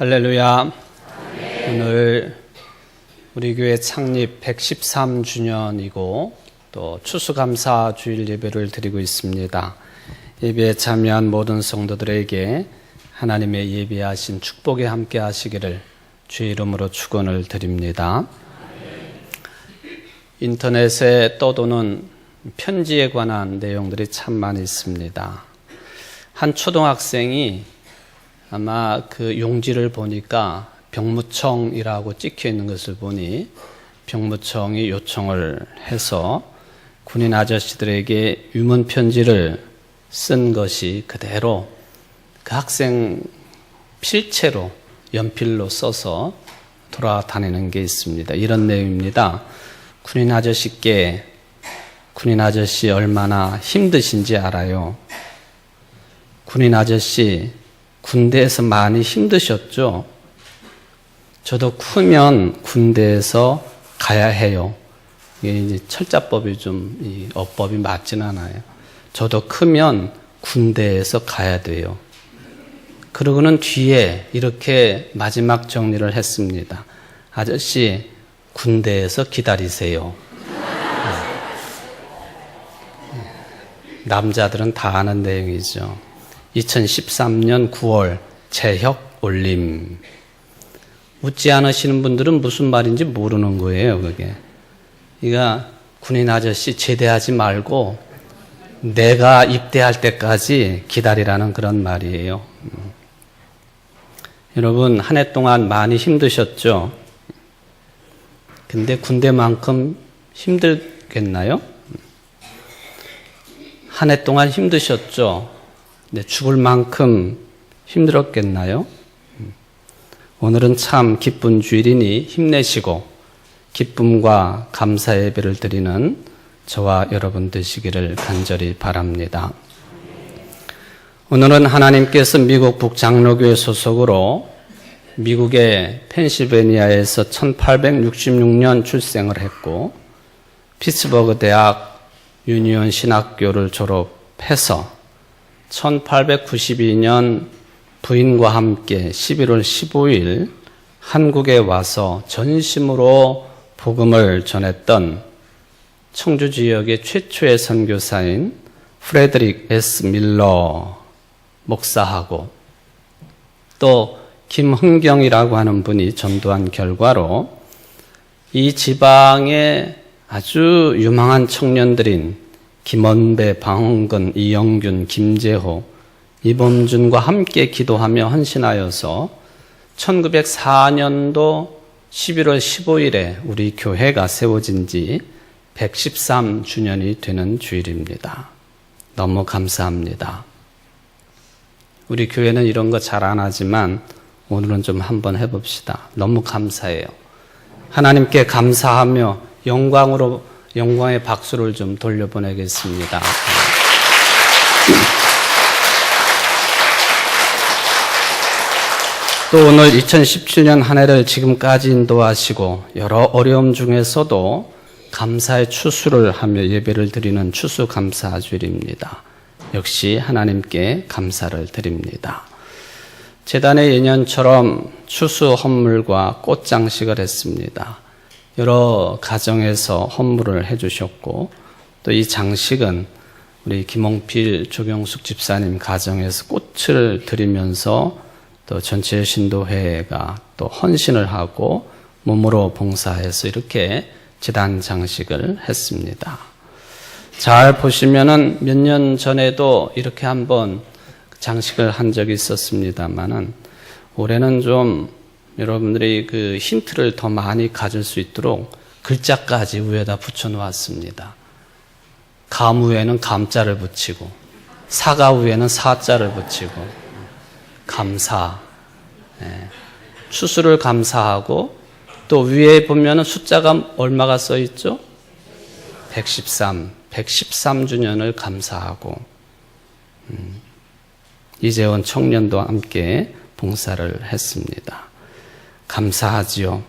할렐루야. 오늘 우리 교회 창립 113주년이고 또 추수감사 주일 예배를 드리고 있습니다. 예배에 참여한 모든 성도들에게 하나님의 예비하신 축복에 함께 하시기를 주의 이름으로 축원을 드립니다. 인터넷에 떠도는 편지에 관한 내용들이 참 많이 있습니다. 한 초등학생이 아마 그 용지를 보니까 병무청이라고 찍혀 있는 것을 보니 병무청이 요청을 해서 군인 아저씨들에게 유문 편지를 쓴 것이 그대로 그 학생 필체로 연필로 써서 돌아다니는 게 있습니다. 이런 내용입니다. 군인 아저씨께 군인 아저씨 얼마나 힘드신지 알아요. 군인 아저씨 군대에서 많이 힘드셨죠? 저도 크면 군대에서 가야 해요. 이게 이제 철자법이 좀 이 어법이 맞진 않아요. 저도 크면 군대에서 가야 돼요. 그러고는 뒤에 이렇게 마지막 정리를 했습니다. 아저씨 군대에서 기다리세요. 남자들은 다 아는 내용이죠. 2013년 9월 재혁 올림. 웃지 않으시는 분들은 무슨 말인지 모르는 거예요, 그게. 그러니까 군인 아저씨 제대하지 말고 내가 입대할 때까지 기다리라는 그런 말이에요. 여러분, 한 해 동안 많이 힘드셨죠? 근데 군대만큼 힘들겠나요? 한 해 동안 힘드셨죠? 네, 죽을 만큼 힘들었겠나요? 오늘은 참 기쁜 주일이니 힘내시고 기쁨과 감사 예배를 드리는 저와 여러분 되시기를 간절히 바랍니다. 오늘은 하나님께서 미국 북장로교회 소속으로 미국의 펜실베니아에서 1866년 출생을 했고 피츠버그 대학 유니온 신학교를 졸업해서 1892년 부인과 함께 11월 15일 한국에 와서 전심으로 복음을 전했던 청주 지역의 최초의 선교사인 프레드릭 S. 밀러 목사하고 또 김흥경이라고 하는 분이 전도한 결과로 이 지방의 아주 유망한 청년들인 김원배, 방흥근, 이영균, 김재호, 이범준과 함께 기도하며 헌신하여서 1904년도 11월 15일에 우리 교회가 세워진 지 113주년이 되는 주일입니다. 너무 감사합니다. 우리 교회는 이런 거 잘 안 하지만 오늘은 좀 한번 해봅시다. 너무 감사해요. 하나님께 감사하며 영광의 박수를 좀 돌려보내겠습니다. 또 오늘 2017년 한 해를 지금까지 인도하시고 여러 어려움 중에서도 감사의 추수를 하며 예배를 드리는 추수감사주일입니다. 역시 하나님께 감사를 드립니다. 제단의 예년처럼 추수 헌물과 꽃 장식을 했습니다. 여러 가정에서 헌물을 해주셨고 또 이 장식은 우리 김홍필 조경숙 집사님 가정에서 꽃을 드리면서 또 전체 신도회가 또 헌신을 하고 몸으로 봉사해서 이렇게 제단 장식을 했습니다. 잘 보시면은 몇 년 전에도 이렇게 한번 장식을 한 적이 있었습니다만은 올해는 좀 여러분들이 그 힌트를 더 많이 가질 수 있도록 글자까지 위에다 붙여 놓았습니다. 감 위에는 감자를 붙이고 사과 위에는 사자를 붙이고 감사, 추수를 감사하고 또 위에 보면은 숫자가 얼마가 써 있죠? 113주년을 감사하고 이재원 청년도 함께 봉사를 했습니다. 감사하지요.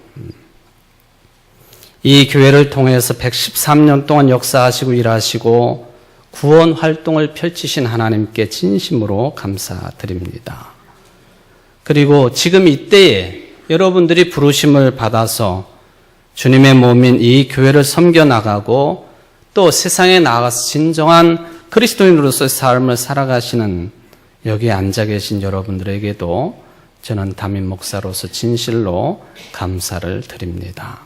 이 교회를 통해서 113년 동안 역사하시고 일하시고 구원 활동을 펼치신 하나님께 진심으로 감사드립니다. 그리고 지금 이때에 여러분들이 부르심을 받아서 주님의 몸인 이 교회를 섬겨나가고 또 세상에 나가서 진정한 그리스도인으로서의 삶을 살아가시는 여기에 앉아 계신 여러분들에게도 저는 담임 목사로서 진실로 감사를 드립니다.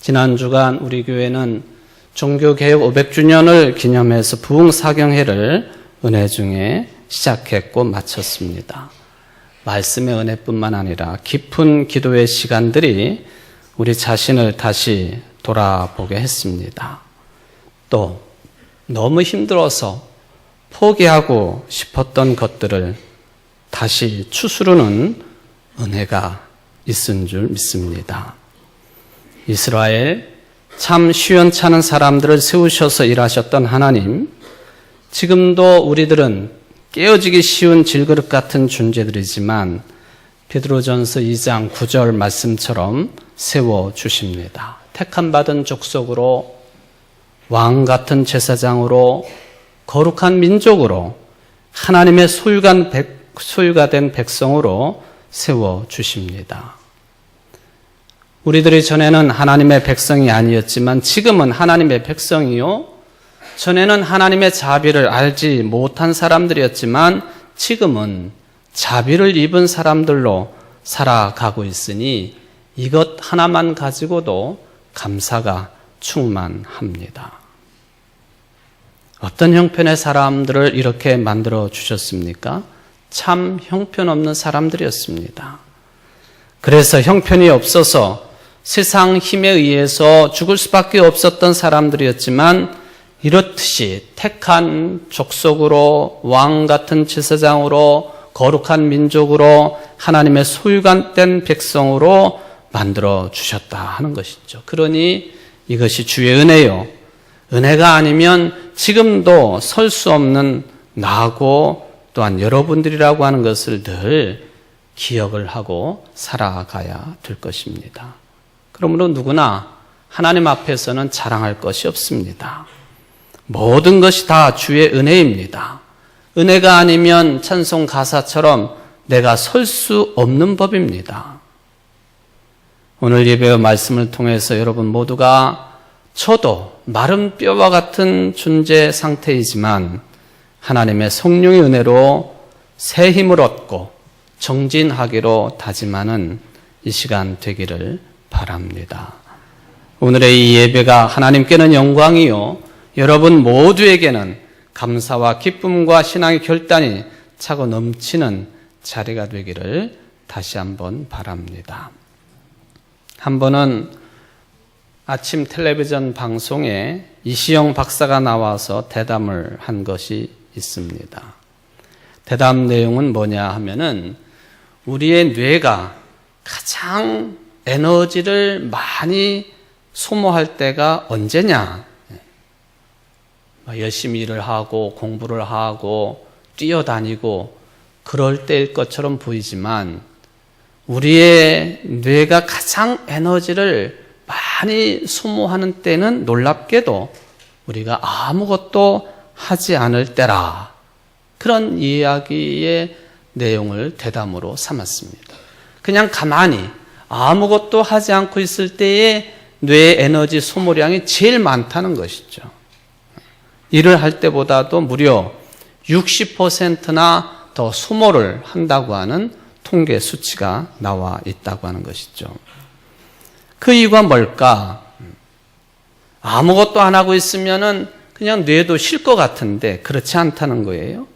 지난 주간 우리 교회는 종교개혁 500주년을 기념해서 부흥사경회를 은혜 중에 시작했고 마쳤습니다. 말씀의 은혜뿐만 아니라 깊은 기도의 시간들이 우리 자신을 다시 돌아보게 했습니다. 또 너무 힘들어서 포기하고 싶었던 것들을 다시 추스르는 은혜가 있은 줄 믿습니다. 이스라엘 참 시원찮은 사람들을 세우셔서 일하셨던 하나님, 지금도 우리들은 깨어지기 쉬운 질그릇 같은 존재들이지만 베드로전서 2장 9절 말씀처럼 세워주십니다. 택함받은 족속으로, 왕 같은 제사장으로, 거룩한 민족으로, 하나님의 소유가 된 백성으로 세워주십니다. 우리들이 전에는 하나님의 백성이 아니었지만 지금은 하나님의 백성이요, 전에는 하나님의 자비를 알지 못한 사람들이었지만 지금은 자비를 입은 사람들로 살아가고 있으니 이것 하나만 가지고도 감사가 충만합니다. 어떤 형편의 사람들을 이렇게 만들어 주셨습니까? 참 형편없는 사람들이었습니다. 그래서 형편이 없어서 세상 힘에 의해서 죽을 수밖에 없었던 사람들이었지만 이렇듯이 택한 족속으로, 왕 같은 제사장으로, 거룩한 민족으로, 하나님의 소유가 된 백성으로 만들어 주셨다 하는 것이죠. 그러니 이것이 주의 은혜요, 은혜가 아니면 지금도 설 수 없는 나하고 또한 여러분들이라고 하는 것을 늘 기억을 하고 살아가야 될 것입니다. 그러므로 누구나 하나님 앞에서는 자랑할 것이 없습니다. 모든 것이 다 주의 은혜입니다. 은혜가 아니면 찬송 가사처럼 내가 설 수 없는 법입니다. 오늘 예배의 말씀을 통해서 여러분 모두가 저도 마른 뼈와 같은 존재 상태이지만 하나님의 성령의 은혜로 새 힘을 얻고 정진하기로 다짐하는 이 시간 되기를 바랍니다. 오늘의 이 예배가 하나님께는 영광이요, 여러분 모두에게는 감사와 기쁨과 신앙의 결단이 차고 넘치는 자리가 되기를 다시 한번 바랍니다. 한 번은 아침 텔레비전 방송에 이시영 박사가 나와서 대담을 한 것이 있습니다. 대담 내용은 뭐냐 하면은 우리의 뇌가 가장 에너지를 많이 소모할 때가 언제냐? 열심히 일을 하고 공부를 하고 뛰어다니고 그럴 때일 것처럼 보이지만 우리의 뇌가 가장 에너지를 많이 소모하는 때는 놀랍게도 우리가 아무것도 하지 않을 때라. 그런 이야기의 내용을 대담으로 삼았습니다. 그냥 가만히 아무것도 하지 않고 있을 때에 뇌의 에너지 소모량이 제일 많다는 것이죠. 일을 할 때보다도 무려 60%나 더 소모를 한다고 하는 통계 수치가 나와 있다고 하는 것이죠. 그 이유가 뭘까? 아무것도 안 하고 있으면은 그냥 뇌도 쉴 것 같은데 그렇지 않다는 거예요.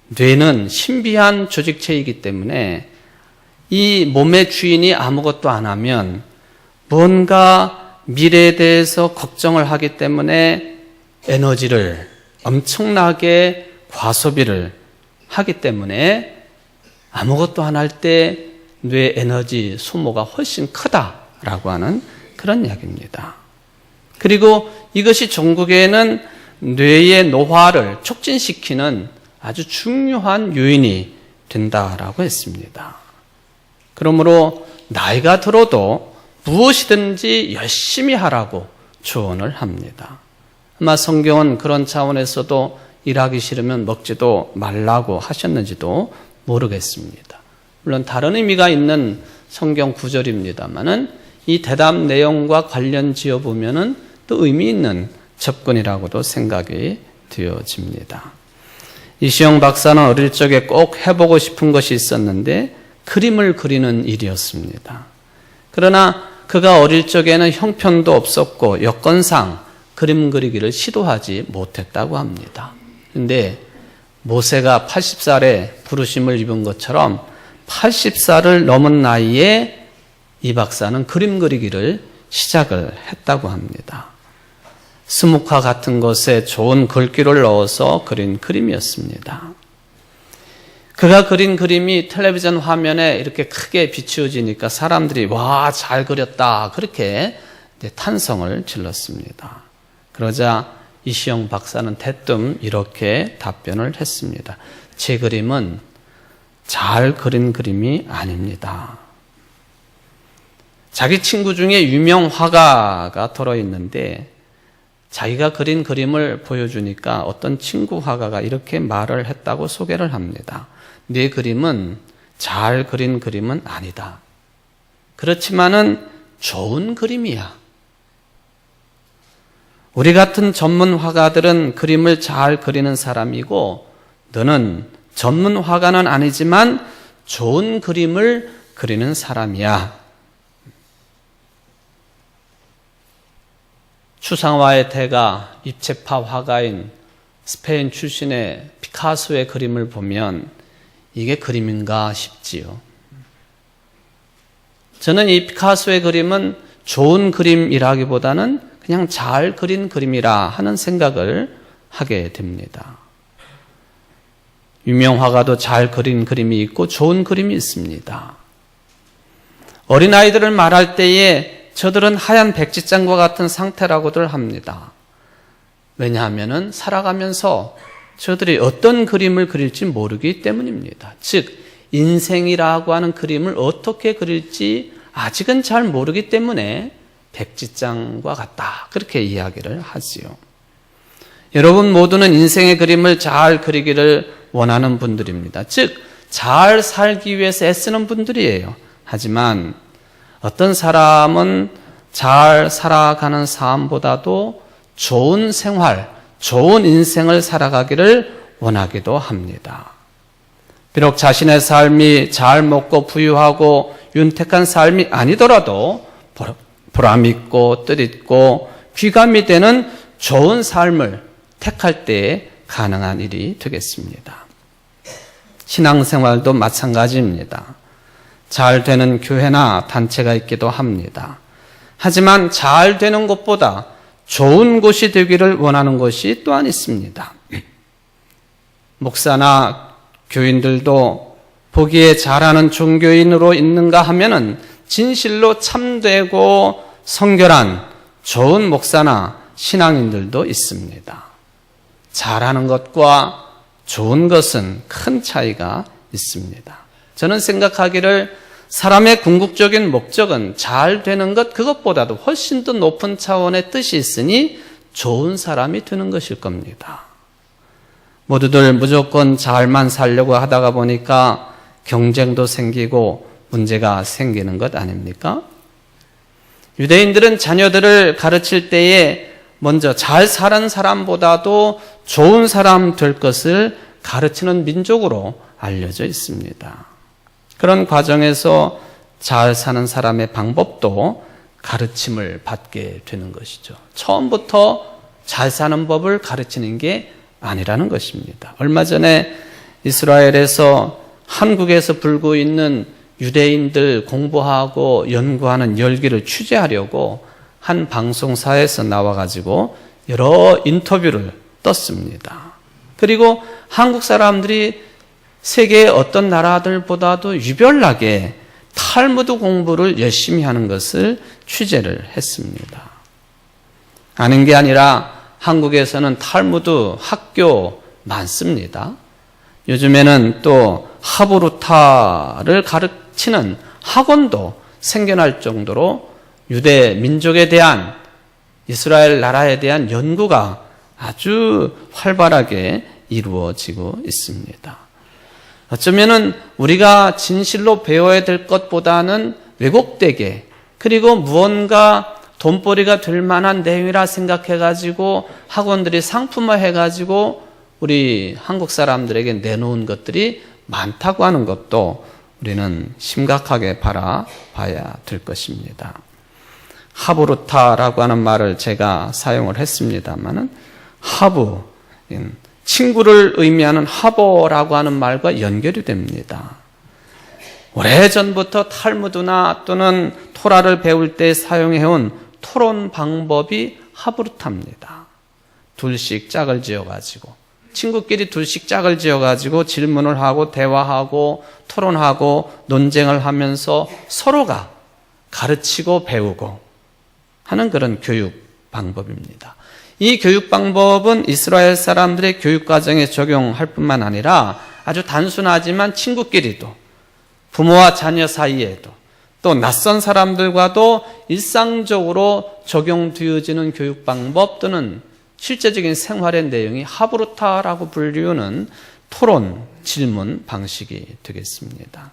뇌는 신비한 조직체이기 때문에 이 몸의 주인이 아무것도 안 하면 뭔가 미래에 대해서 걱정을 하기 때문에 에너지를 엄청나게 과소비를 하기 때문에 아무것도 안 할 때 뇌 에너지 소모가 훨씬 크다라고 하는 그런 이야기입니다. 그리고 이것이 종국에는 뇌의 노화를 촉진시키는 아주 중요한 요인이 된다라고 했습니다. 그러므로 나이가 들어도 무엇이든지 열심히 하라고 조언을 합니다. 아마 성경은 그런 차원에서도 일하기 싫으면 먹지도 말라고 하셨는지도 모르겠습니다. 물론 다른 의미가 있는 성경 구절입니다만은 이 대답 내용과 관련 지어보면은 또 의미 있는 접근이라고도 생각이 되어집니다. 이시영 박사는 어릴 적에 꼭 해보고 싶은 것이 있었는데 그림을 그리는 일이었습니다. 그러나 그가 어릴 적에는 형편도 없었고 여건상 그림 그리기를 시도하지 못했다고 합니다. 그런데 모세가 80살에 부르심을 입은 것처럼 80살을 넘은 나이에 이 박사는 그림 그리기를 시작을 했다고 합니다. 스묵화 같은 것에 좋은 글귀를 넣어서 그린 그림이었습니다. 그가 그린 그림이 텔레비전 화면에 이렇게 크게 비추어지니까 사람들이 와, 잘 그렸다 그렇게 탄성을 질렀습니다. 그러자 이시영 박사는 대뜸 이렇게 답변을 했습니다. 제 그림은 잘 그린 그림이 아닙니다. 자기 친구 중에 유명 화가가 들어있는데 자기가 그린 그림을 보여주니까 어떤 친구 화가가 이렇게 말을 했다고 소개를 합니다. 네 그림은 잘 그린 그림은 아니다. 그렇지만은 좋은 그림이야. 우리 같은 전문 화가들은 그림을 잘 그리는 사람이고 너는 전문 화가는 아니지만 좋은 그림을 그리는 사람이야. 추상화의 대가 입체파 화가인 스페인 출신의 피카소의 그림을 보면 이게 그림인가 싶지요. 저는 이 피카소의 그림은 좋은 그림이라기보다는 그냥 잘 그린 그림이라 하는 생각을 하게 됩니다. 유명 화가도 잘 그린 그림이 있고 좋은 그림이 있습니다. 어린아이들을 말할 때에 저들은 하얀 백지장과 같은 상태라고들 합니다. 왜냐하면 살아가면서 저들이 어떤 그림을 그릴지 모르기 때문입니다. 즉 인생이라고 하는 그림을 어떻게 그릴지 아직은 잘 모르기 때문에 백지장과 같다 그렇게 이야기를 하지요. 여러분 모두는 인생의 그림을 잘 그리기를 원하는 분들입니다. 즉 잘 살기 위해서 애쓰는 분들이에요. 하지만 어떤 사람은 잘 살아가는 삶보다도 좋은 생활, 좋은 인생을 살아가기를 원하기도 합니다. 비록 자신의 삶이 잘 먹고 부유하고 윤택한 삶이 아니더라도 보람있고 뜻있고 귀감이 되는 좋은 삶을 택할 때에 가능한 일이 되겠습니다. 신앙생활도 마찬가지입니다. 잘 되는 교회나 단체가 있기도 합니다. 하지만 잘 되는 것보다 좋은 곳이 되기를 원하는 것이 또한 있습니다. 목사나 교인들도 보기에 잘하는 종교인으로 있는가 하면은 진실로 참되고 성결한 좋은 목사나 신앙인들도 있습니다. 잘하는 것과 좋은 것은 큰 차이가 있습니다. 저는 생각하기를 사람의 궁극적인 목적은 잘 되는 것 그것보다도 훨씬 더 높은 차원의 뜻이 있으니 좋은 사람이 되는 것일 겁니다. 모두들 무조건 잘만 살려고 하다가 보니까 경쟁도 생기고 문제가 생기는 것 아닙니까? 유대인들은 자녀들을 가르칠 때에 먼저 잘 사는 사람보다도 좋은 사람 될 것을 가르치는 민족으로 알려져 있습니다. 그런 과정에서 잘 사는 사람의 방법도 가르침을 받게 되는 것이죠. 처음부터 잘 사는 법을 가르치는 게 아니라는 것입니다. 얼마 전에 이스라엘에서 한국에서 불고 있는 유대인들 공부하고 연구하는 열기를 취재하려고 한 방송사에서 나와가지고 여러 인터뷰를 떴습니다. 그리고 한국 사람들이 세계의 어떤 나라들보다도 유별나게 탈무드 공부를 열심히 하는 것을 취재를 했습니다. 아는 게 아니라 한국에서는 탈무드 학교 많습니다. 요즘에는 또 하브루타를 가르치는 학원도 생겨날 정도로 유대 민족에 대한 이스라엘 나라에 대한 연구가 아주 활발하게 이루어지고 있습니다. 어쩌면은 우리가 진실로 배워야 될 것보다는 왜곡되게, 그리고 무언가 돈벌이가 될 만한 내용이라 생각해가지고 학원들이 상품화해가지고 우리 한국 사람들에게 내놓은 것들이 많다고 하는 것도 우리는 심각하게 바라봐야 될 것입니다. 하브루타라고 하는 말을 제가 사용을 했습니다만은 하브, 친구를 의미하는 하버라고 하는 말과 연결이 됩니다. 오래전부터 탈무드나 또는 토라를 배울 때 사용해온 토론 방법이 하브루타입니다. 둘씩 짝을 지어가지고, 친구끼리 둘씩 짝을 지어가지고 질문을 하고 대화하고 토론하고 논쟁을 하면서 서로가 가르치고 배우고 하는 그런 교육 방법입니다. 이 교육 방법은 이스라엘 사람들의 교육 과정에 적용할 뿐만 아니라 아주 단순하지만 친구끼리도, 부모와 자녀 사이에도, 또 낯선 사람들과도 일상적으로 적용되어지는 교육 방법 또는 실제적인 생활의 내용이 하브루타라고 불리우는 토론, 질문 방식이 되겠습니다.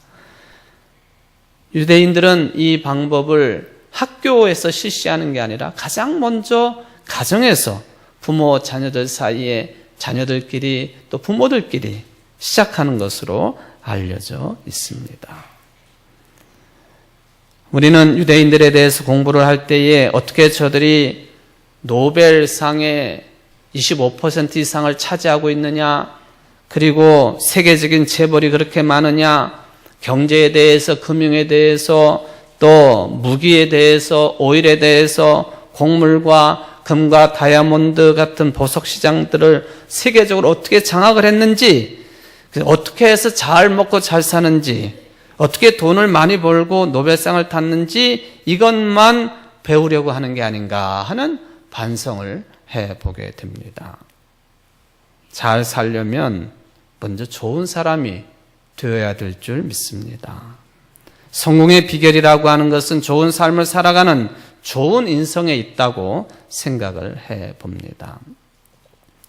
유대인들은 이 방법을 학교에서 실시하는 게 아니라 가장 먼저 가정에서 부모, 자녀들 사이에 자녀들끼리 또 부모들끼리 시작하는 것으로 알려져 있습니다. 우리는 유대인들에 대해서 공부를 할 때에 어떻게 저들이 노벨상의 25% 이상을 차지하고 있느냐, 그리고 세계적인 재벌이 그렇게 많으냐, 경제에 대해서, 금융에 대해서, 또 무기에 대해서, 오일에 대해서, 곡물과 금과 다이아몬드 같은 보석 시장들을 세계적으로 어떻게 장악을 했는지, 어떻게 해서 잘 먹고 잘 사는지, 어떻게 돈을 많이 벌고 노벨상을 탔는지 이것만 배우려고 하는 게 아닌가 하는 반성을 해보게 됩니다. 잘 살려면 먼저 좋은 사람이 되어야 될 줄 믿습니다. 성공의 비결이라고 하는 것은 좋은 삶을 살아가는 좋은 인성에 있다고 생각을 해봅니다.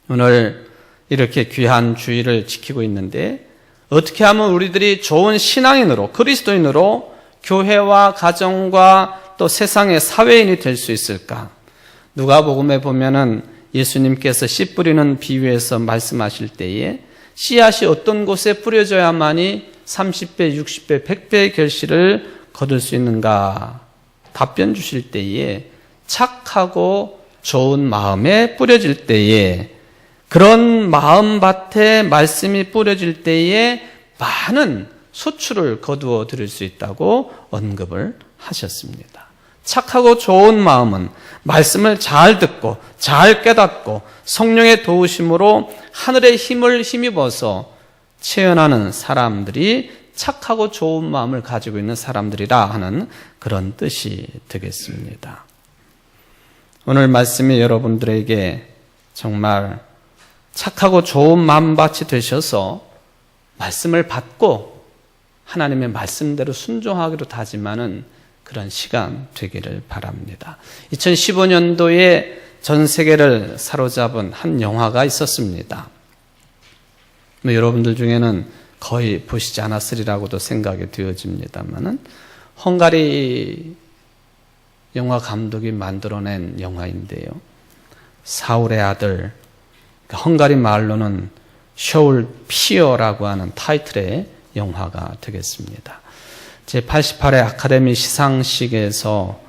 오늘 이렇게 귀한 주일을 지키고 있는데 어떻게 하면 우리들이 좋은 신앙인으로, 그리스도인으로 교회와 가정과 또 세상의 사회인이 될 수 있을까? 누가복음에 보면은 예수님께서 씨 뿌리는 비유에서 말씀하실 때에 씨앗이 어떤 곳에 뿌려져야만이 30배, 60배, 100배의 결실을 거둘 수 있는가? 답변 주실 때에 착하고 좋은 마음에 뿌려질 때에, 그런 마음밭에 말씀이 뿌려질 때에 많은 소출을 거두어 드릴 수 있다고 언급을 하셨습니다. 착하고 좋은 마음은 말씀을 잘 듣고 잘 깨닫고 성령의 도우심으로 하늘의 힘을 힘입어서 체현하는 사람들이 착하고 좋은 마음을 가지고 있는 사람들이라 하는 그런 뜻이 되겠습니다. 오늘 말씀이 여러분들에게 정말 착하고 좋은 마음밭이 되셔서 말씀을 받고 하나님의 말씀대로 순종하기로 다짐하는 그런 시간 되기를 바랍니다. 2015년도에 전 세계를 사로잡은 한 영화가 있었습니다. 여러분들 중에는 거의 보시지 않았으리라고도 생각이 되어집니다만은 헝가리 영화 감독이 만들어낸 영화인데요. 사울의 아들, 헝가리 말로는 셔울 피어라고 하는 타이틀의 영화가 되겠습니다. 제88회 아카데미 시상식에서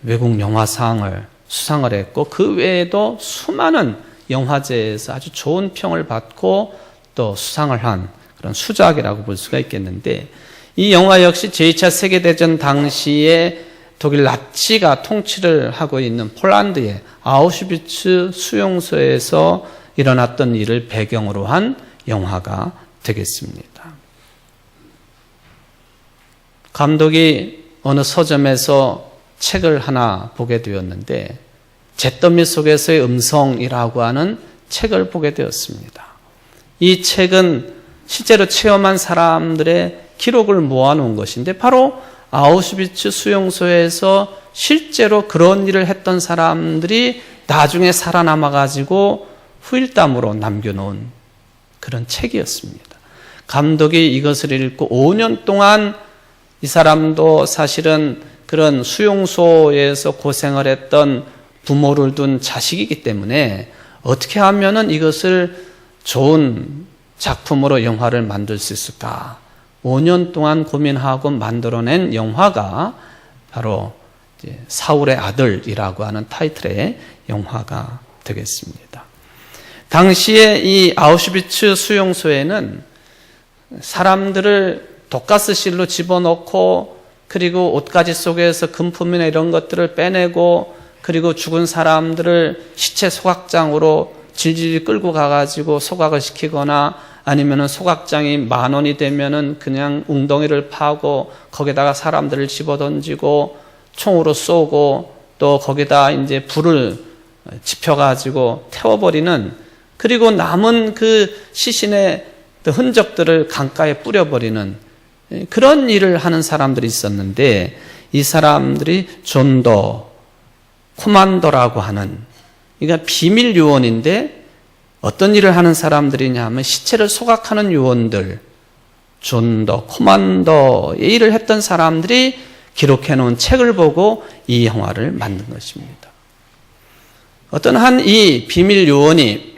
외국 영화상을 수상을 했고 그 외에도 수많은 영화제에서 아주 좋은 평을 받고 또 수상을 한 그런 수작이라고 볼 수가 있겠는데, 이 영화 역시 제2차 세계대전 당시에 독일 나치가 통치를 하고 있는 폴란드의 아우슈비츠 수용소에서 일어났던 일을 배경으로 한 영화가 되겠습니다. 감독이 어느 서점에서 책을 하나 보게 되었는데 잿더미 속에서의 음성이라고 하는 책을 보게 되었습니다. 이 책은 실제로 체험한 사람들의 기록을 모아놓은 것인데 바로 아우슈비츠 수용소에서 실제로 그런 일을 했던 사람들이 나중에 살아남아가지고 후일담으로 남겨놓은 그런 책이었습니다. 감독이 이것을 읽고 5년 동안 이 사람도 사실은 그런 수용소에서 고생을 했던 부모를 둔 자식이기 때문에 어떻게 하면은 이것을 좋은 작품으로 영화를 만들 수 있을까? 5년 동안 고민하고 만들어낸 영화가 바로 사울의 아들이라고 하는 타이틀의 영화가 되겠습니다. 당시에 이 아우슈비츠 수용소에는 사람들을 독가스실로 집어넣고 그리고 옷가지 속에서 금품이나 이런 것들을 빼내고 그리고 죽은 사람들을 시체 소각장으로 질질 끌고 가가지고 소각을 시키거나 아니면은 소각장이 10,000원이 되면은 그냥 웅덩이를 파고 거기다가 사람들을 집어던지고 총으로 쏘고 또 거기다 이제 불을 지펴가지고 태워버리는 그리고 남은 그 시신의 흔적들을 강가에 뿌려버리는 그런 일을 하는 사람들이 있었는데 이 사람들이 존더 코만도라고 하는 그러니까 비밀 요원인데 어떤 일을 하는 사람들이냐 하면 시체를 소각하는 요원들 존더 코만도의 일을 했던 사람들이 기록해 놓은 책을 보고 이 영화를 만든 것입니다. 어떤 한 이 비밀 요원이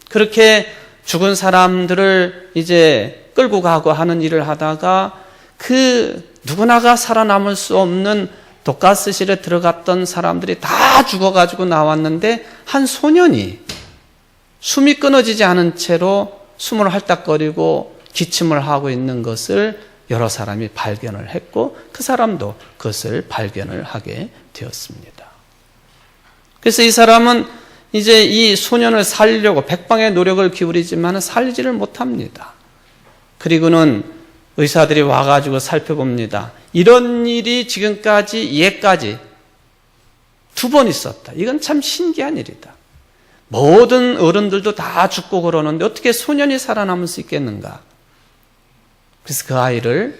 그렇게 죽은 사람들을 이제 끌고 가고 하는 일을 하다가 그 누구나가 살아남을 수 없는 독가스실에 들어갔던 사람들이 다 죽어가지고 나왔는데 한 소년이 숨이 끊어지지 않은 채로 숨을 헐떡거리고 기침을 하고 있는 것을 여러 사람이 발견을 했고 그 사람도 그것을 발견을 하게 되었습니다. 그래서 이 사람은 이제 이 소년을 살리려고 백방의 노력을 기울이지만 살리지를 못합니다. 그리고는 의사들이 와가지고 살펴봅니다. 이런 일이 지금까지 예까지 2번 있었다. 이건 참 신기한 일이다. 모든 어른들도 다 죽고 그러는데 어떻게 소년이 살아남을 수 있겠는가? 그래서 그 아이를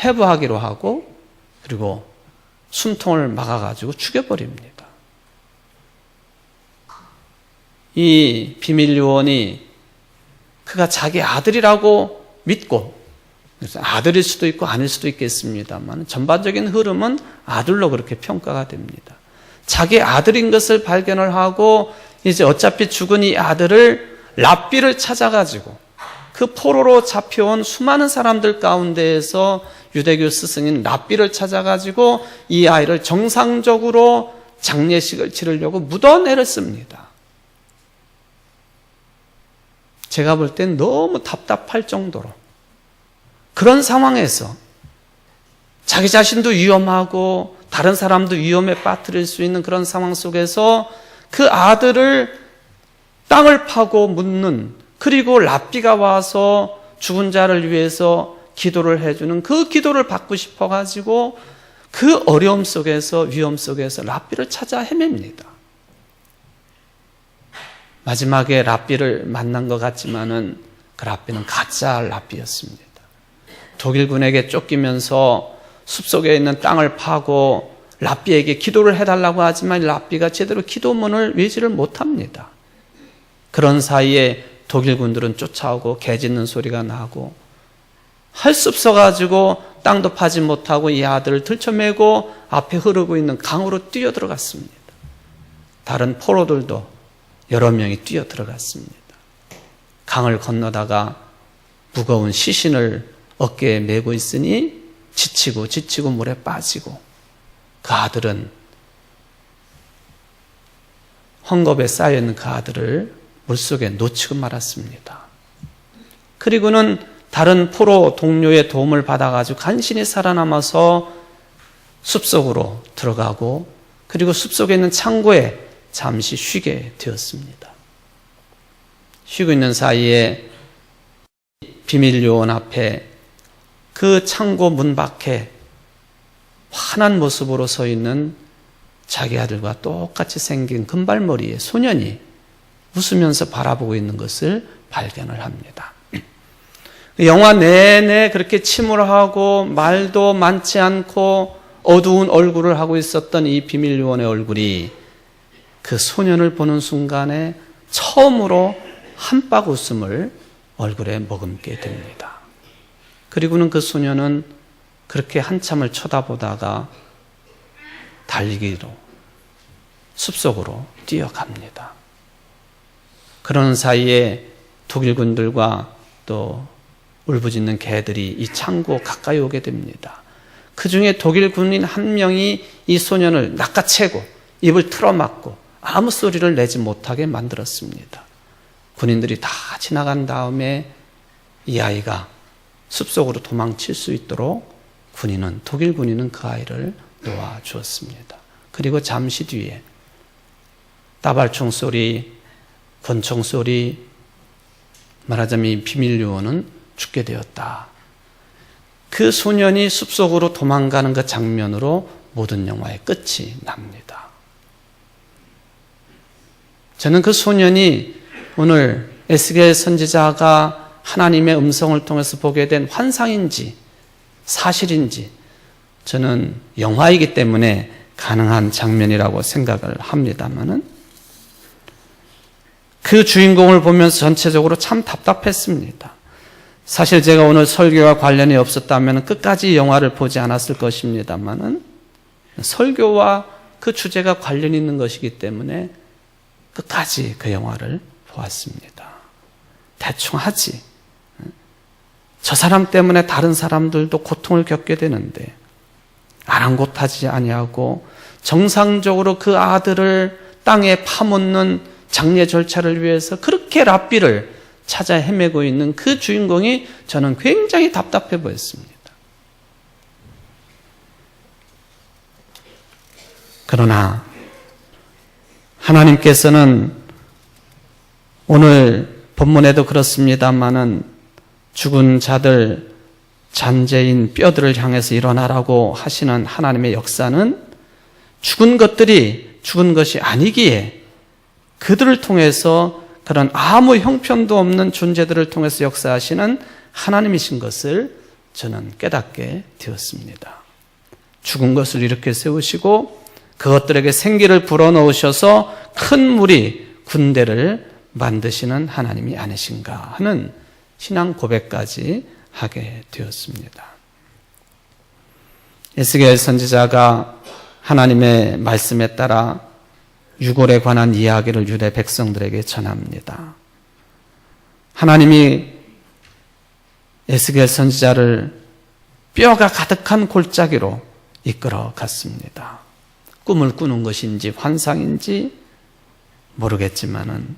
해부하기로 하고 그리고 숨통을 막아가지고 죽여버립니다. 이 비밀 요원이 그가 자기 아들이라고 믿고 그래서 아들일 수도 있고 아닐 수도 있겠습니다만 전반적인 흐름은 아들로 그렇게 평가가 됩니다. 자기 아들인 것을 발견을 하고 이제 어차피 죽은 이 아들을 랍비를 찾아가지고 그 포로로 잡혀온 수많은 사람들 가운데에서 유대교 스승인 랍비를 찾아가지고 이 아이를 정상적으로 장례식을 치르려고 묻어내를 씁니다. 제가 볼 땐 너무 답답할 정도로 그런 상황에서 자기 자신도 위험하고 다른 사람도 위험에 빠뜨릴 수 있는 그런 상황 속에서 그 아들을 땅을 파고 묻는 그리고 랍비가 와서 죽은 자를 위해서 기도를 해주는 그 기도를 받고 싶어가지고 그 어려움 속에서 위험 속에서 랍비를 찾아 헤맵니다. 마지막에 랍비를 만난 것 같지만은 그 랍비는 가짜 랍비였습니다. 독일군에게 쫓기면서 숲속에 있는 땅을 파고 랍비에게 기도를 해달라고 하지만 랍비가 제대로 기도문을 외지를 못합니다. 그런 사이에 독일군들은 쫓아오고 개 짖는 소리가 나고 할 수 없어가지고 땅도 파지 못하고 이 아들을 들쳐매고 앞에 흐르고 있는 강으로 뛰어들어갔습니다. 다른 포로들도 여러 명이 뛰어들어갔습니다. 강을 건너다가 무거운 시신을 어깨에 메고 있으니 지치고 물에 빠지고 그 아들은 헝겊에 쌓여있는 그 아들을 물속에 놓치고 말았습니다. 그리고는 다른 포로 동료의 도움을 받아가지고 간신히 살아남아서 숲속으로 들어가고 그리고 숲속에 있는 창고에 잠시 쉬게 되었습니다. 쉬고 있는 사이에 비밀 요원 앞에 그 창고 문 밖에 환한 모습으로 서 있는 자기 아들과 똑같이 생긴 금발머리의 소년이 웃으면서 바라보고 있는 것을 발견을 합니다. 영화 내내 그렇게 침울하고 말도 많지 않고 어두운 얼굴을 하고 있었던 이 비밀 요원의 얼굴이 그 소년을 보는 순간에 처음으로 한박 웃음을 얼굴에 머금게 됩니다. 그리고는 그 소녀는 그렇게 한참을 쳐다보다가 달리기로 숲속으로 뛰어갑니다. 그러는 사이에 독일군들과 또 울부짖는 개들이 이 창고 가까이 오게 됩니다. 그 중에 독일 군인 한 명이 이 소년을 낚아채고 입을 틀어막고 아무 소리를 내지 못하게 만들었습니다. 군인들이 다 지나간 다음에 이 아이가 숲속으로 도망칠 수 있도록 독일 군인은 그 아이를 놓아주었습니다. 그리고 잠시 뒤에 따발총 소리, 권총 소리, 말하자면 이 비밀 요원은 죽게 되었다. 그 소년이 숲속으로 도망가는 그 장면으로 모든 영화의 끝이 납니다. 저는 그 소년이 오늘 에스겔 선지자가 하나님의 음성을 통해서 보게 된 환상인지 사실인지 저는 영화이기 때문에 가능한 장면이라고 생각을 합니다만은 그 주인공을 보면서 전체적으로 참 답답했습니다. 사실 제가 오늘 설교와 관련이 없었다면 끝까지 영화를 보지 않았을 것입니다만은 설교와 그 주제가 관련이 있는 것이기 때문에 끝까지 그 영화를 보았습니다. 대충 하지. 저 사람 때문에 다른 사람들도 고통을 겪게 되는데 아랑곳하지 아니하고 정상적으로 그 아들을 땅에 파묻는 장례 절차를 위해서 그렇게 랍비를 찾아 헤매고 있는 그 주인공이 저는 굉장히 답답해 보였습니다. 그러나 하나님께서는 오늘 본문에도 그렇습니다마는 죽은 자들, 잔재인 뼈들을 향해서 일어나라고 하시는 하나님의 역사는 죽은 것들이 죽은 것이 아니기에 그들을 통해서 그런 아무 형편도 없는 존재들을 통해서 역사하시는 하나님이신 것을 저는 깨닫게 되었습니다. 죽은 것을 이렇게 세우시고 그것들에게 생기를 불어넣으셔서 큰 무리, 군대를 만드시는 하나님이 아니신가 하는 신앙 고백까지 하게 되었습니다. 에스겔 선지자가 하나님의 말씀에 따라 유골에 관한 이야기를 유대 백성들에게 전합니다. 하나님이 에스겔 선지자를 뼈가 가득한 골짜기로 이끌어 갔습니다. 꿈을 꾸는 것인지 환상인지 모르겠지만은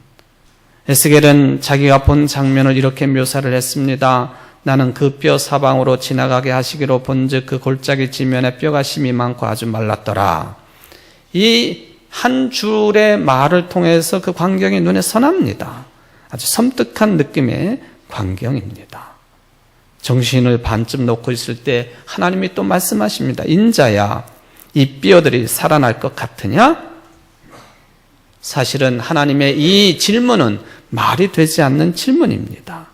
에스겔은 자기가 본 장면을 이렇게 묘사를 했습니다. 나는 그 뼈 사방으로 지나가게 하시기로 본즉 그 골짜기 지면에 뼈가 심이 많고 아주 말랐더라. 이 한 줄의 말을 통해서 그 광경이 눈에 선합니다. 아주 섬뜩한 느낌의 광경입니다. 정신을 반쯤 놓고 있을 때 하나님이 또 말씀하십니다. 인자야, 이 뼈들이 살아날 것 같으냐? 사실은 하나님의 이 질문은 말이 되지 않는 질문입니다.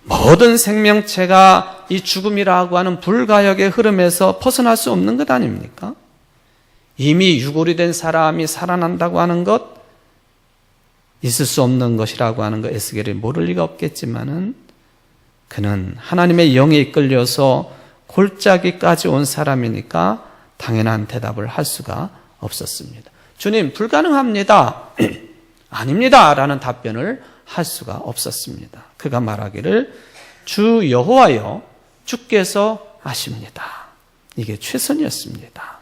모든 생명체가 이 죽음이라고 하는 불가역의 흐름에서 벗어날 수 없는 것 아닙니까? 이미 유골이 된 사람이 살아난다고 하는 것, 있을 수 없는 것이라고 하는 것 에스겔이 모를 리가 없겠지만은 그는 하나님의 영에 이끌려서 골짜기까지 온 사람이니까 당연한 대답을 할 수가 없었습니다. 주님, 불가능합니다. 아닙니다. 라는 답변을 할 수가 없었습니다. 그가 말하기를 주 여호와여, 주께서 아십니다. 이게 최선이었습니다.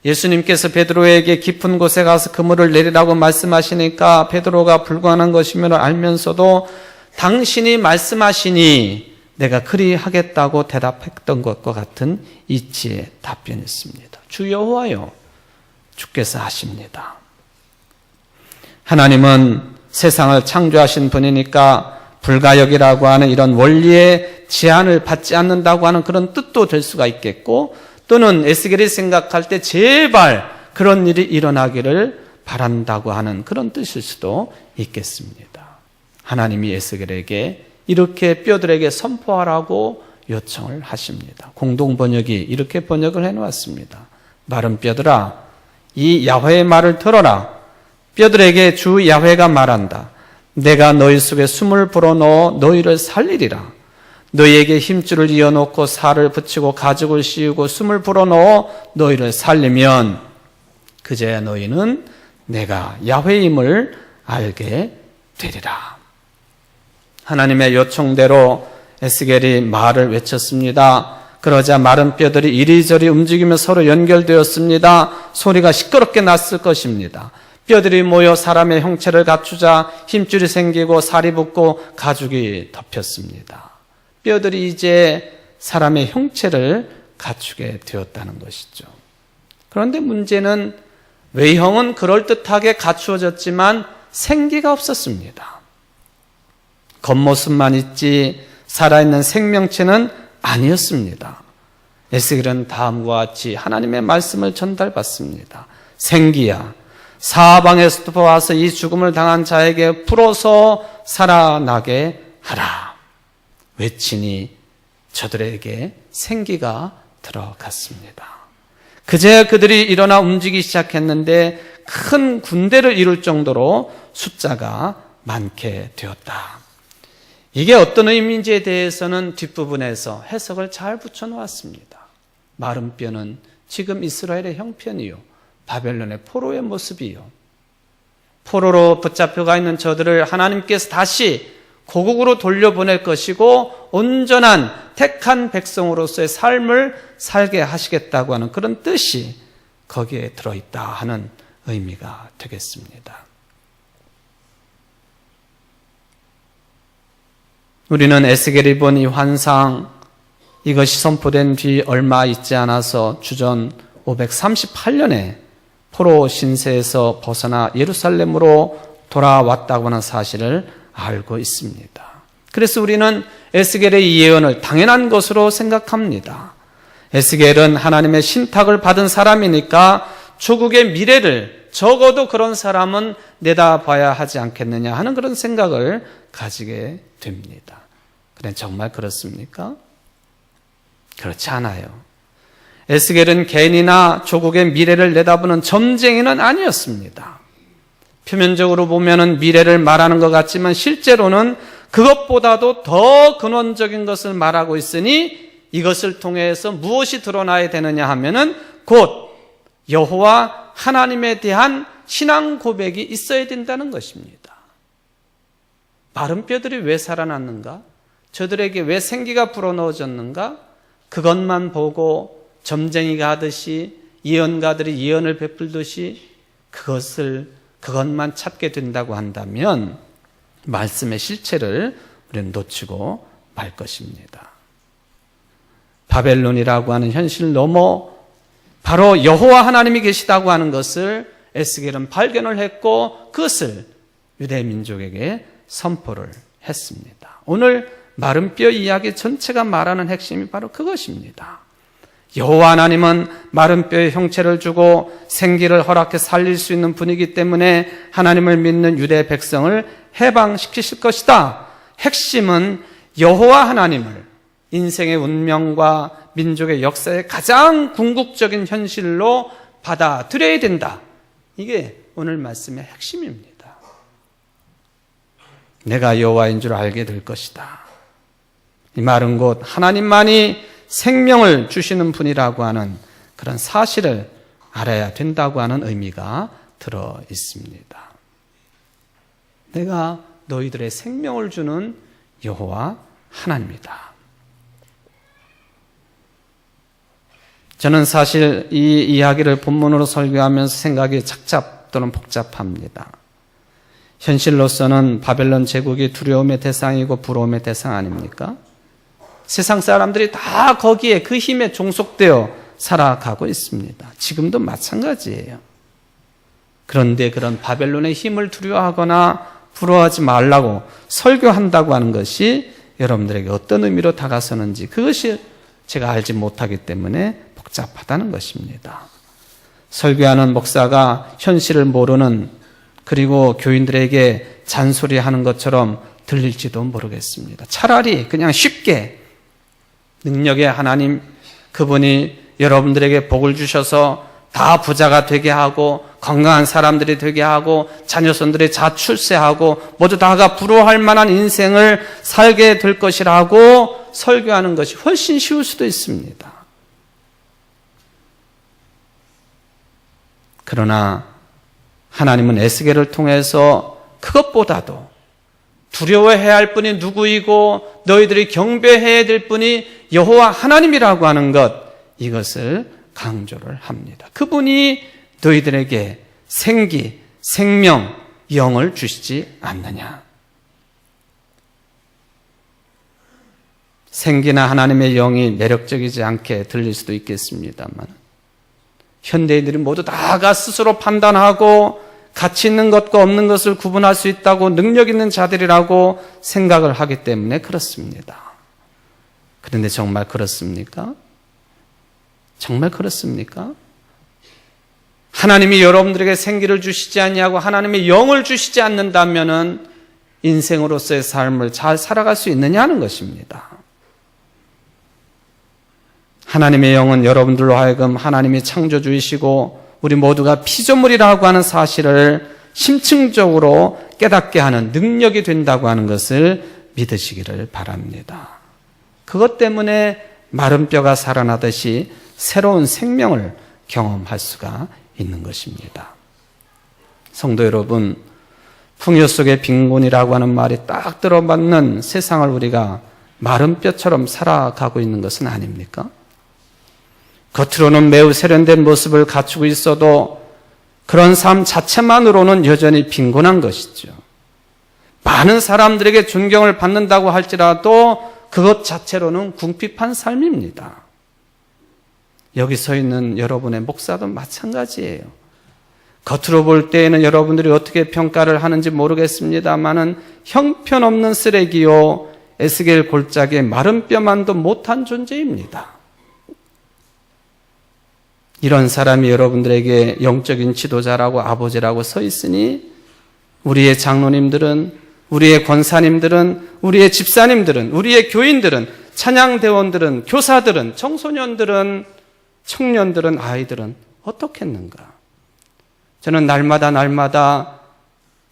예수님께서 베드로에게 깊은 곳에 가서 그물을 내리라고 말씀하시니까 베드로가 불가능한 것임을 알면서도 당신이 말씀하시니 내가 그리 하겠다고 대답했던 것과 같은 이치의 답변이었습니다. 주 여호와여, 주께서 하십니다. 하나님은 세상을 창조하신 분이니까 불가역이라고 하는 이런 원리의 제한을 받지 않는다고 하는 그런 뜻도 될 수가 있겠고, 또는 에스겔이 생각할 때 제발 그런 일이 일어나기를 바란다고 하는 그런 뜻일 수도 있겠습니다. 하나님이 에스겔에게 이렇게 뼈들에게 선포하라고 요청을 하십니다. 공동 번역이 이렇게 번역을 해놓았습니다. 마른 뼈들아, 이 야훼의 말을 들어라. 뼈들에게 주 야훼가 말한다. 내가 너희 속에 숨을 불어넣어 너희를 살리리라. 너희에게 힘줄을 이어놓고 살을 붙이고 가죽을 씌우고 숨을 불어넣어 너희를 살리면 그제야 너희는 내가 야훼임을 알게 되리라. 하나님의 요청대로 에스겔이 말을 외쳤습니다. 그러자 마른 뼈들이 이리저리 움직이며 서로 연결되었습니다. 소리가 시끄럽게 났을 것입니다. 뼈들이 모여 사람의 형체를 갖추자 힘줄이 생기고 살이 붙고 가죽이 덮였습니다. 뼈들이 이제 사람의 형체를 갖추게 되었다는 것이죠. 그런데 문제는 외형은 그럴듯하게 갖추어졌지만 생기가 없었습니다. 겉모습만 있지 살아있는 생명체는 아니었습니다. 에스겔은 다음과 같이 하나님의 말씀을 전달받습니다. 생기야, 사방에서부터 와서 이 죽음을 당한 자에게 풀어서 살아나게 하라. 외치니 저들에게 생기가 들어갔습니다. 그제야 그들이 일어나 움직이기 시작했는데 큰 군대를 이룰 정도로 숫자가 많게 되었다. 이게 어떤 의미인지에 대해서는 뒷부분에서 해석을 잘 붙여놓았습니다. 마른 뼈는 지금 이스라엘의 형편이요, 바벨론의 포로의 모습이요, 포로로 붙잡혀가 있는 저들을 하나님께서 다시 고국으로 돌려보낼 것이고 온전한 택한 백성으로서의 삶을 살게 하시겠다고 하는 그런 뜻이 거기에 들어있다 하는 의미가 되겠습니다. 우리는 에스겔이 본 이 환상, 이것이 선포된 뒤 얼마 있지 않아서 주전 538년에 포로 신세에서 벗어나 예루살렘으로 돌아왔다고 하는 사실을 알고 있습니다. 그래서 우리는 에스겔의 이 예언을 당연한 것으로 생각합니다. 에스겔은 하나님의 신탁을 받은 사람이니까 조국의 미래를 적어도 그런 사람은 내다봐야 하지 않겠느냐 하는 그런 생각을 가지게 됩니다. 그런데 정말 그렇습니까? 그렇지 않아요. 에스겔은 개인이나 조국의 미래를 내다보는 점쟁이는 아니었습니다. 표면적으로 보면은 미래를 말하는 것 같지만 실제로는 그것보다도 더 근원적인 것을 말하고 있으니 이것을 통해서 무엇이 드러나야 되느냐 하면은 곧 여호와 하나님에 대한 신앙 고백이 있어야 된다는 것입니다. 마른 뼈들이 왜 살아났는가? 저들에게 왜 생기가 불어넣어졌는가? 그것만 보고 점쟁이가 하듯이 예언가들이 예언을 베풀듯이 그것만 찾게 된다고 한다면 말씀의 실체를 우리는 놓치고 말 것입니다. 바벨론이라고 하는 현실을 넘어 바로 여호와 하나님이 계시다고 하는 것을 에스겔은 발견을 했고 그것을 유대 민족에게 선포를 했습니다. 오늘 마른 뼈 이야기 전체가 말하는 핵심이 바로 그것입니다. 여호와 하나님은 마른 뼈의 형체를 주고 생기를 허락해 살릴 수 있는 분이기 때문에 하나님을 믿는 유대 백성을 해방시키실 것이다. 핵심은 여호와 하나님을 인생의 운명과 민족의 역사의 가장 궁극적인 현실로 받아들여야 된다. 이게 오늘 말씀의 핵심입니다. 내가 여호와인 줄 알게 될 것이다. 이 말은 곧 하나님만이 생명을 주시는 분이라고 하는 그런 사실을 알아야 된다고 하는 의미가 들어 있습니다. 내가 너희들의 생명을 주는 여호와 하나님이다. 저는 사실 이 이야기를 본문으로 설교하면서 생각이 착잡 또는 복잡합니다. 현실로서는 바벨론 제국이 두려움의 대상이고 부러움의 대상 아닙니까? 세상 사람들이 다 거기에 그 힘에 종속되어 살아가고 있습니다. 지금도 마찬가지예요. 그런데 그런 바벨론의 힘을 두려워하거나 부러워하지 말라고 설교한다고 하는 것이 여러분들에게 어떤 의미로 다가서는지 그것이 제가 알지 못하기 때문에 복잡하다는 것입니다. 설교하는 목사가 현실을 모르는 그리고 교인들에게 잔소리하는 것처럼 들릴지도 모르겠습니다. 차라리 그냥 쉽게 능력의 하나님 그분이 여러분들에게 복을 주셔서 다 부자가 되게 하고 건강한 사람들이 되게 하고 자녀손들이 자출세하고 모두 다가 부러워할 만한 인생을 살게 될 것이라고 설교하는 것이 훨씬 쉬울 수도 있습니다. 그러나 하나님은 에스겔을 통해서 그것보다도 두려워해야 할 분이 누구이고 너희들이 경배해야 될 분이 여호와 하나님이라고 하는 것, 이것을 강조를 합니다. 그분이 너희들에게 생기, 생명, 영을 주시지 않느냐. 생기나 하나님의 영이 매력적이지 않게 들릴 수도 있겠습니다만 현대인들이 모두 다가 스스로 판단하고 가치 있는 것과 없는 것을 구분할 수 있다고 능력 있는 자들이라고 생각을 하기 때문에 그렇습니다. 그런데 정말 그렇습니까? 정말 그렇습니까? 하나님이 여러분들에게 생기를 주시지 않냐고 하나님의 영을 주시지 않는다면은 인생으로서의 삶을 잘 살아갈 수 있느냐는 것입니다. 하나님의 영은 여러분들로 하여금 하나님이 창조주이시고 우리 모두가 피조물이라고 하는 사실을 심층적으로 깨닫게 하는 능력이 된다고 하는 것을 믿으시기를 바랍니다. 그것 때문에 마른 뼈가 살아나듯이 새로운 생명을 경험할 수가 있는 것입니다. 성도 여러분, 풍요 속의 빈곤이라고 하는 말이 딱 들어맞는 세상을 우리가 마른 뼈처럼 살아가고 있는 것은 아닙니까? 겉으로는 매우 세련된 모습을 갖추고 있어도 그런 삶 자체만으로는 여전히 빈곤한 것이죠. 많은 사람들에게 존경을 받는다고 할지라도 그것 자체로는 궁핍한 삶입니다. 여기 서 있는 여러분의 목사도 마찬가지예요. 겉으로 볼 때에는 여러분들이 어떻게 평가를 하는지 모르겠습니다만은 형편없는 쓰레기요, 에스겔 골짜기에 마른 뼈만도 못한 존재입니다. 이런 사람이 여러분들에게 영적인 지도자라고 아버지라고 서 있으니 우리의 장로님들은, 우리의 권사님들은, 우리의 집사님들은, 우리의 교인들은, 찬양대원들은, 교사들은, 청소년들은, 청년들은, 아이들은 어떻겠는가? 저는 날마다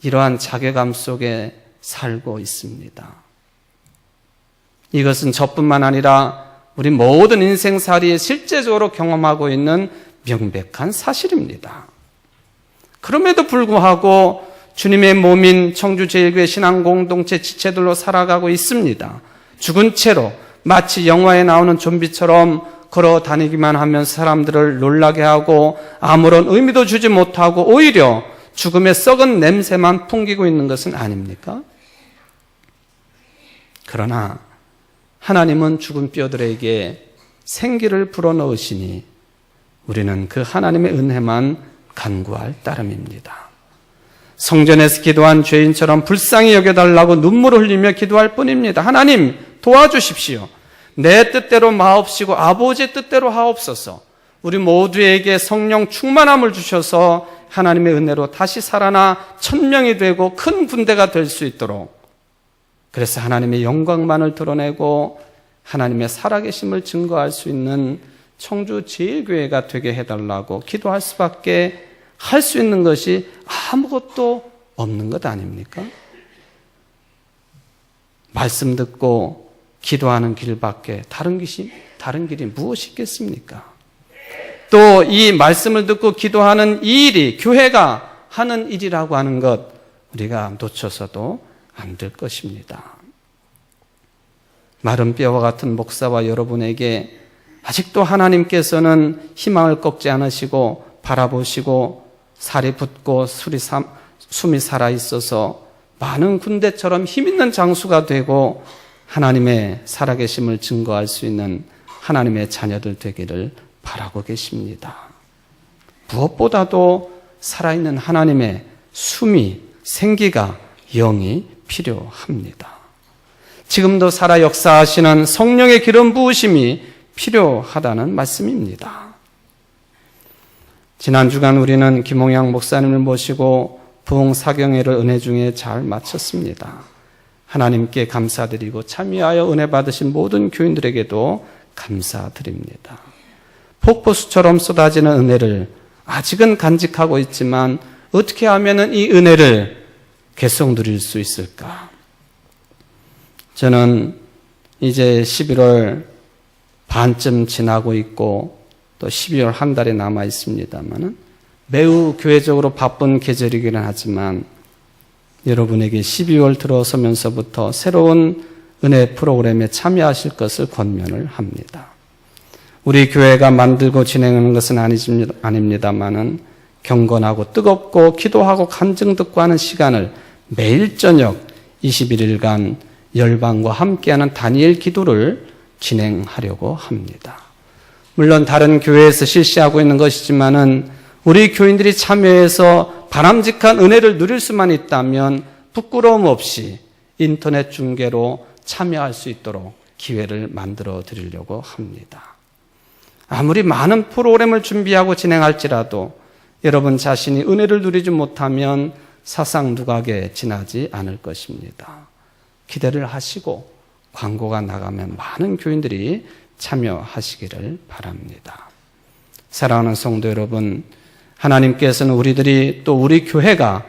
이러한 자괴감 속에 살고 있습니다. 이것은 저뿐만 아니라 우리 모든 인생살이에 실제적으로 경험하고 있는 명백한 사실입니다. 그럼에도 불구하고 주님의 몸인 청주제일교회 신앙공동체 지체들로 살아가고 있습니다. 죽은 채로 마치 영화에 나오는 좀비처럼 걸어 다니기만 하면 사람들을 놀라게 하고 아무런 의미도 주지 못하고 오히려 죽음의 썩은 냄새만 풍기고 있는 것은 아닙니까? 그러나 하나님은 죽은 뼈들에게 생기를 불어넣으시니 우리는 그 하나님의 은혜만 간구할 따름입니다. 성전에서 기도한 죄인처럼 불쌍히 여겨달라고 눈물을 흘리며 기도할 뿐입니다. 하나님 도와주십시오. 내 뜻대로 마옵시고 아버지의 뜻대로 하옵소서. 우리 모두에게 성령 충만함을 주셔서 하나님의 은혜로 다시 살아나 천명이 되고 큰 군대가 될 수 있도록, 그래서 하나님의 영광만을 드러내고 하나님의 살아계심을 증거할 수 있는 청주제일교회가 되게 해달라고 기도할 수밖에 할 수 있는 것이 아무것도 없는 것 아닙니까? 말씀 듣고 기도하는 길밖에 다른 길이 무엇이 있겠습니까? 또 이 말씀을 듣고 기도하는 이 일이 교회가 하는 일이라고 하는 것 우리가 놓쳐서도 안 될 것입니다. 마른 뼈와 같은 목사와 여러분에게 아직도 하나님께서는 희망을 꺾지 않으시고 바라보시고 살이 붙고 숨이 살아있어서 많은 군대처럼 힘있는 장수가 되고 하나님의 살아계심을 증거할 수 있는 하나님의 자녀들 되기를 바라고 계십니다. 무엇보다도 살아있는 하나님의 숨이, 생기가, 영이 필요합니다. 지금도 살아 역사하시는 성령의 기름 부으심이 필요하다는 말씀입니다. 지난 주간 우리는 김홍양 목사님을 모시고 부흥 사경회를 은혜 중에 잘 마쳤습니다. 하나님께 감사드리고 참여하여 은혜 받으신 모든 교인들에게도 감사드립니다. 폭포수처럼 쏟아지는 은혜를 아직은 간직하고 있지만 어떻게 하면 이 은혜를 계속 누릴 수 있을까? 저는 이제 11월 반쯤 지나고 있고 또 12월 한 달이 남아 있습니다만은 매우 교회적으로 바쁜 계절이기는 하지만 여러분에게 12월 들어서면서부터 새로운 은혜 프로그램에 참여하실 것을 권면을 합니다. 우리 교회가 만들고 진행하는 것은 아닙니다만은 경건하고 뜨겁고 기도하고 간증 듣고 하는 시간을 매일 저녁 21일간 열방과 함께하는 다니엘 기도를 진행하려고 합니다. 물론 다른 교회에서 실시하고 있는 것이지만은 우리 교인들이 참여해서 바람직한 은혜를 누릴 수만 있다면 부끄러움 없이 인터넷 중계로 참여할 수 있도록 기회를 만들어 드리려고 합니다. 아무리 많은 프로그램을 준비하고 진행할지라도 여러분 자신이 은혜를 누리지 못하면 사상 누각에 지나지 않을 것입니다. 기대를 하시고 광고가 나가면 많은 교인들이 참여하시기를 바랍니다. 사랑하는 성도 여러분, 하나님께서는 우리들이 또 우리 교회가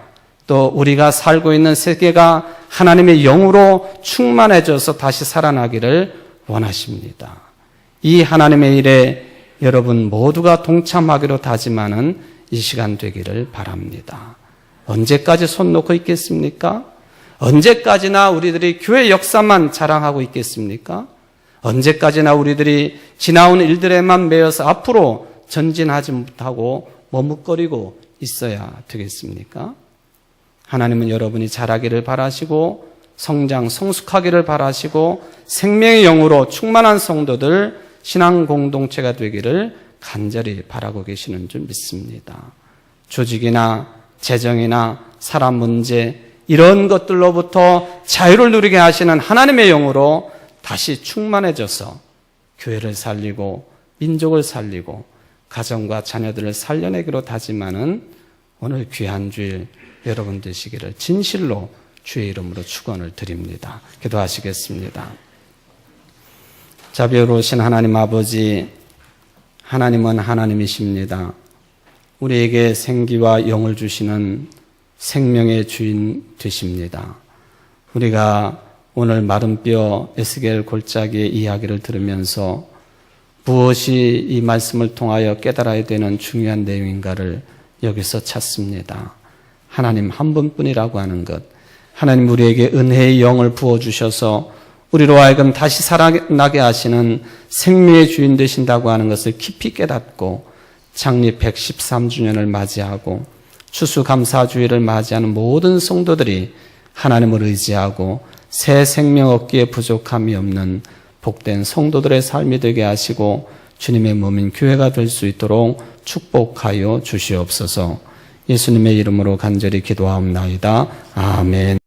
또 우리가 살고 있는 세계가 하나님의 영으로 충만해져서 다시 살아나기를 원하십니다. 이 하나님의 일에 여러분 모두가 동참하기로 다짐하는 이 시간 되기를 바랍니다. 언제까지 손 놓고 있겠습니까? 언제까지나 우리들이 교회 역사만 자랑하고 있겠습니까? 언제까지나 우리들이 지나온 일들에만 매여서 앞으로 전진하지 못하고 머뭇거리고 있어야 되겠습니까? 하나님은 여러분이 자라기를 바라시고 성장, 성숙하기를 바라시고 생명의 영으로 충만한 성도들, 신앙 공동체가 되기를 간절히 바라고 계시는 줄 믿습니다. 조직이나 재정이나 사람 문제 이런 것들로부터 자유를 누리게 하시는 하나님의 영으로 다시 충만해져서 교회를 살리고 민족을 살리고 가정과 자녀들을 살려내기로 다짐하는 오늘 귀한 주일 여러분 되시기를 진실로 주의 이름으로 축원을 드립니다. 기도하시겠습니다. 자비로우신 하나님 아버지, 하나님은 하나님이십니다. 우리에게 생기와 영을 주시는 생명의 주인 되십니다. 우리가 오늘 마른 뼈 에스겔 골짜기의 이야기를 들으면서 무엇이 이 말씀을 통하여 깨달아야 되는 중요한 내용인가를 여기서 찾습니다. 하나님 한 분뿐이라고 하는 것, 하나님 우리에게 은혜의 영을 부어주셔서 우리로 하여금 다시 살아나게 하시는 생명의 주인 되신다고 하는 것을 깊이 깨닫고 창립 113주년을 맞이하고 추수감사주의를 맞이하는 모든 성도들이 하나님을 의지하고 새 생명 얻기에 부족함이 없는 복된 성도들의 삶이 되게 하시고 주님의 몸인 교회가 될 수 있도록 축복하여 주시옵소서. 예수님의 이름으로 간절히 기도하옵나이다. 아멘.